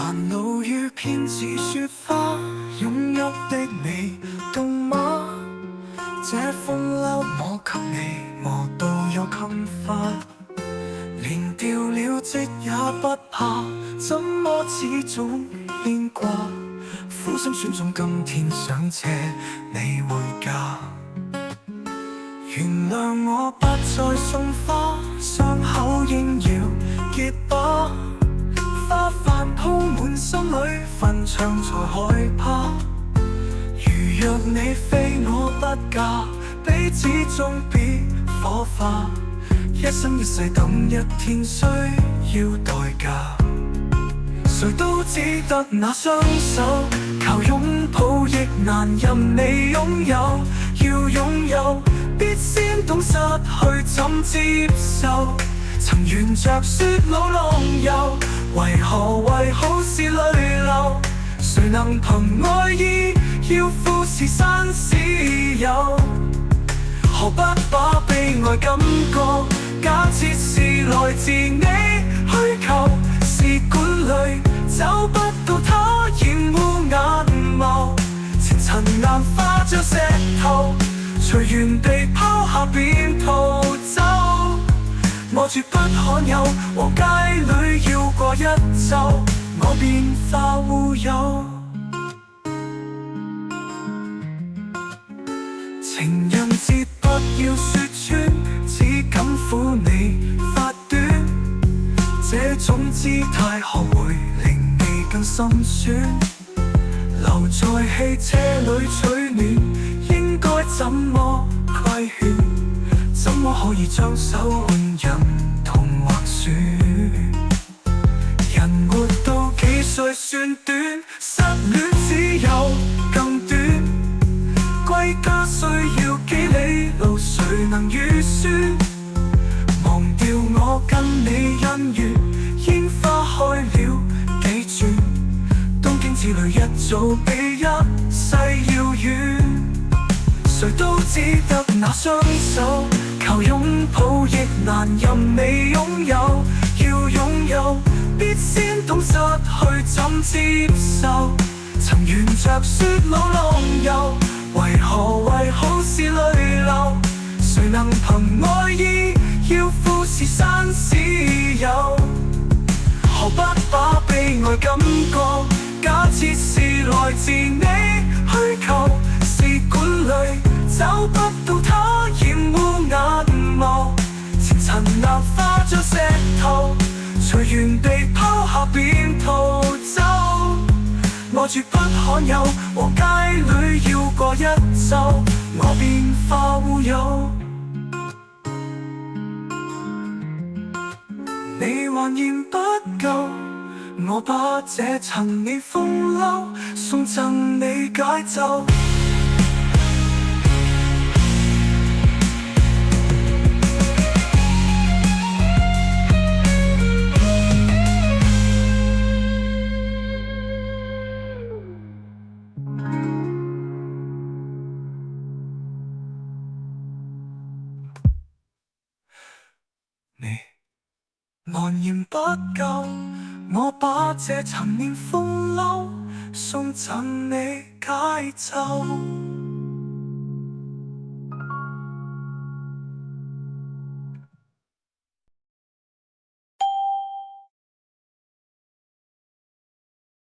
煩惱於偏似雪花，擁泣的你懂嗎？這風褸我給你磨到有襟花，連掉了職也不怕，怎麼始終牽掛？苦心選中今天想車你回家，原諒我不再送花，傷口應要結疤，花瓣鋪滿心裏，墳場才害怕。如若你非我不嫁，彼此終必火化，一生一世等一天需要代價。誰都只得那雙手，靠擁抱亦難任你擁有。要擁有，必先懂失去怎接受。曾沿着雪路浪遊，為何為好事淚流？誰能憑愛意要富士山私有？何不把悲哀感覺假設是來自你虛構？試管裡找不到他染污眼眸，前塵硬化像石頭，隨原地拋下便逃走。我絕不罕有，和街裡要過一晝，我便化烏有。情人節不要說穿，只敢撫你髮短，這種姿態學會令你更心酸。留在汽車裡取暖，應該怎麼規勸？怎麼可以將手換人同劃算？人活到幾歲算短？失戀只有更短。歸家需要幾里路，誰能預算？忘掉我跟你恩怨，煙花開了幾轉，東京之旅一早比一世遙遠。誰都只得那雙手，靠擁抱亦難任你擁有。要擁有，必先懂失去怎接受。曾沿着雪路浪遊，為何為好事淚流？誰能憑愛意要富士山私有？何不把悲哀感覺假設是來自你虛構？試管裡找不到他染污眼眸，前塵硬化像石頭，隨原地拋下便逃走。我絕不罕有，和街裡要過一晝，我便化烏有。你還嫌不夠，我把這陳年風褸送贈你解咒。你還嫌不夠，我把這陳年風褸送贈你解咒。